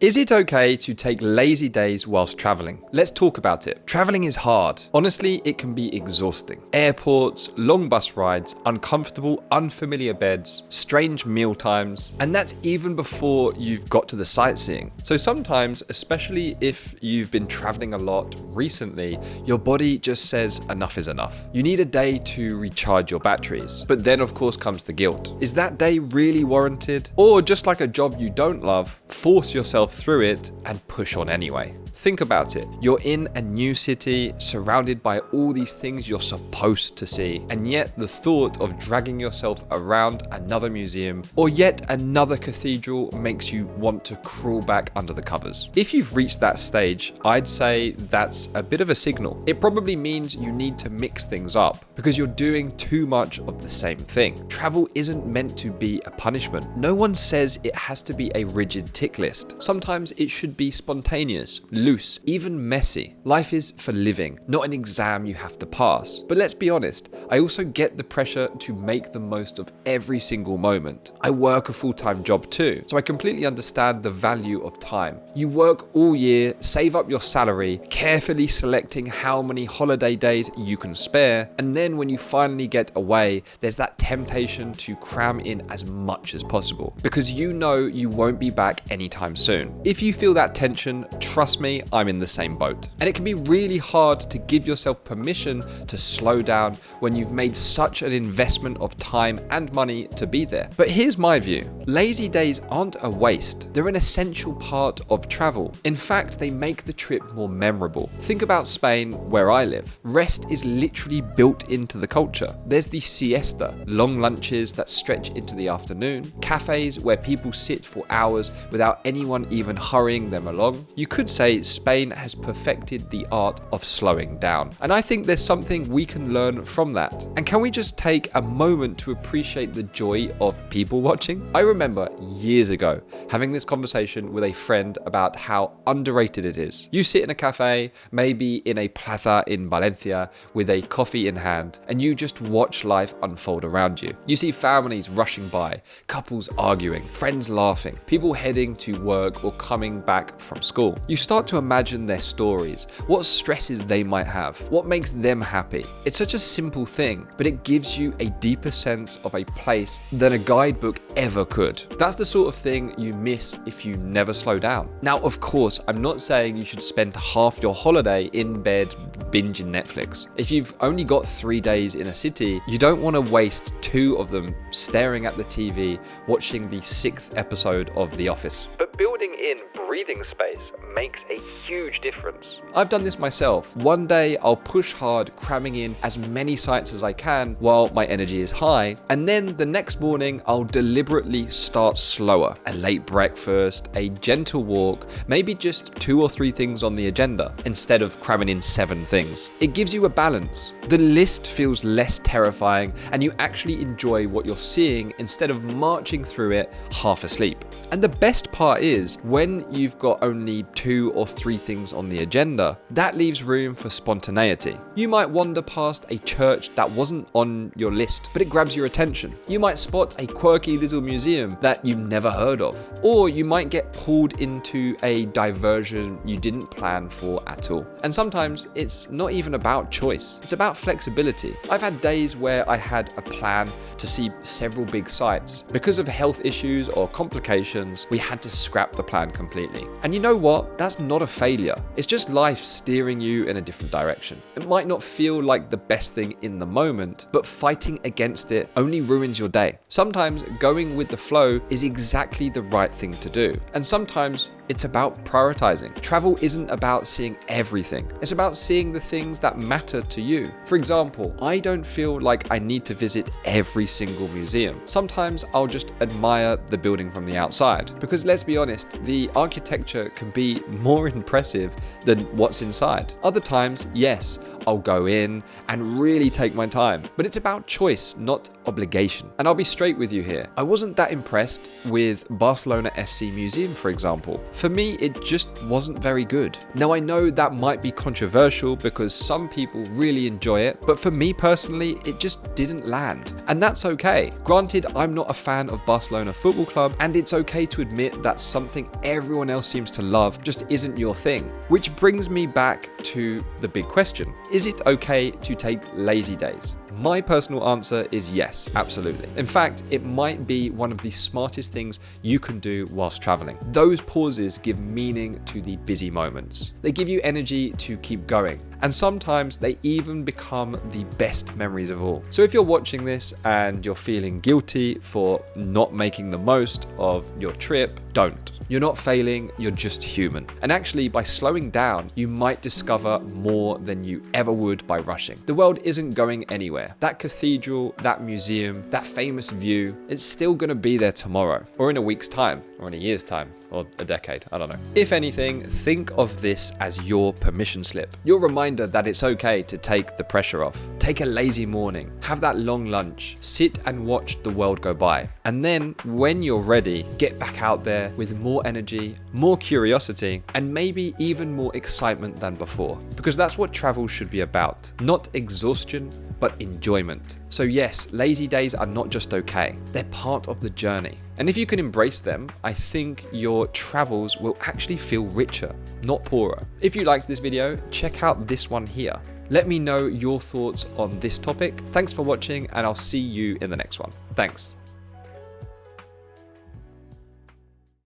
Is it okay to take lazy days whilst traveling? Let's talk about it. Traveling is hard. Honestly, it can be exhausting. Airports, long bus rides, uncomfortable, unfamiliar beds, strange meal times, and that's even before you've got to the sightseeing. So sometimes, especially if you've been traveling a lot recently, your body just says enough is enough. You need a day to recharge your batteries. But then of course comes the guilt. Is that day really warranted? Or just like a job you don't love, force yourself through it and push on anyway. Think about it. You're in a new city, surrounded by all these things you're supposed to see, and yet the thought of dragging yourself around another museum or yet another cathedral makes you want to crawl back under the covers. If you've reached that stage, I'd say that's a bit of a signal. It probably means you need to mix things up because you're doing too much of the same thing. Travel isn't meant to be a punishment. No one says it has to be a rigid tick list. Sometimes it should be spontaneous, loose, even messy. Life is for living, not an exam you have to pass. But let's be honest, I also get the pressure to make the most of every single moment. I work a full-time job too, so I completely understand the value of time. You work all year, save up your salary, carefully selecting how many holiday days you can spare, and then when you finally get away, there's that temptation to cram in as much as possible because you know you won't be back anytime soon. If you feel that tension, trust me, I'm in the same boat. And it can be really hard to give yourself permission to slow down when you've made such an investment of time and money to be there. But here's my view. Lazy days aren't a waste. They're an essential part of travel. In fact, they make the trip more memorable. Think about Spain, where I live. Rest is literally built into the culture. There's the siesta, long lunches that stretch into the afternoon, cafes where people sit for hours without anyone even hurrying them along. You could say Spain has perfected the art of slowing down. And I think there's something we can learn from that. And can we just take a moment to appreciate the joy of people watching? I remember years ago having this conversation with a friend about how underrated it is. You sit in a cafe, maybe in a plaza in Valencia with a coffee in hand, and you just watch life unfold around you. You see families rushing by, couples arguing, friends laughing, people heading to work or coming back from school. You start to imagine their stories, what stresses they might have, what makes them happy. It's such a simple thing, but it gives you a deeper sense of a place than a guidebook ever could. That's the sort of thing you miss if you never slow down. Now, of course, I'm not saying you should spend half your holiday in bed binging Netflix. If you've only got 3 days in a city, you don't want to waste 2 of them staring at the TV, watching the 6th episode of The Office. But building in breathing space makes a huge difference. I've done this myself. One day I'll push hard, cramming in as many sites as I can while my energy is high, and then the next morning I'll deliberately start slower. A late breakfast, a gentle walk, maybe just 2 or 3 things on the agenda instead of cramming in 7 things. It gives you a balance. The list feels less terrifying and you actually enjoy what you're seeing instead of marching through it half asleep. And the best part is, when you've got only 2 or 3 things on the agenda, that leaves room for spontaneity. You might wander past a church that wasn't on your list, but it grabs your attention. You might spot a quirky little museum that you never heard of. Or you might get pulled into a diversion you didn't plan for at all. And sometimes it's not even about choice, it's about flexibility. I've had days where I had a plan to see several big sites. Because of health issues or complications, we had to scrap the plan completely. And you know what? That's not a failure. It's just life steering you in a different direction. It might not feel like the best thing in the moment, but fighting against it only ruins your day. Sometimes going with the flow is exactly the right thing to do. And sometimes it's about prioritizing. Travel isn't about seeing everything. It's about seeing the things that matter to you. For example, I don't feel like I need to visit every single museum. Sometimes I'll just admire the building from the outside. Because let's be honest, the architecture can be more impressive than what's inside. Other times, yes, I'll go in and really take my time. But it's about choice, not obligation. And I'll be straight with you here. I wasn't that impressed with Barcelona FC Museum, for example. For me, it just wasn't very good. Now I know that might be controversial because some people really enjoy it, but for me personally, it just didn't land. And that's okay. Granted, I'm not a fan of Barcelona Football Club, and it's okay to admit that something everyone else seems to love just isn't your thing. Which brings me back to the big question. Is it okay to take lazy days? My personal answer is yes, absolutely. In fact, it might be one of the smartest things you can do whilst traveling. Those pauses give meaning to the busy moments. They give you energy to keep going. And sometimes they even become the best memories of all. So if you're watching this and you're feeling guilty for not making the most of your trip, don't. You're not failing, you're just human. And actually, by slowing down, you might discover more than you ever would by rushing. The world isn't going anywhere. That cathedral, that museum, that famous view, it's still gonna be there tomorrow, or in a week's time, or in a year's time, or a decade, I don't know. If anything, think of this as your permission slip. Your reminder that it's okay to take the pressure off. Take a lazy morning, have that long lunch, sit and watch the world go by. And then when you're ready, get back out there with more energy, more curiosity, and maybe even more excitement than before. Because that's what travel should be about. Not exhaustion, but enjoyment. So yes, lazy days are not just okay, they're part of the journey. And if you can embrace them, I think your travels will actually feel richer, not poorer. If you liked this video, check out this one here. Let me know your thoughts on this topic. Thanks for watching, and I'll see you in the next one. Thanks.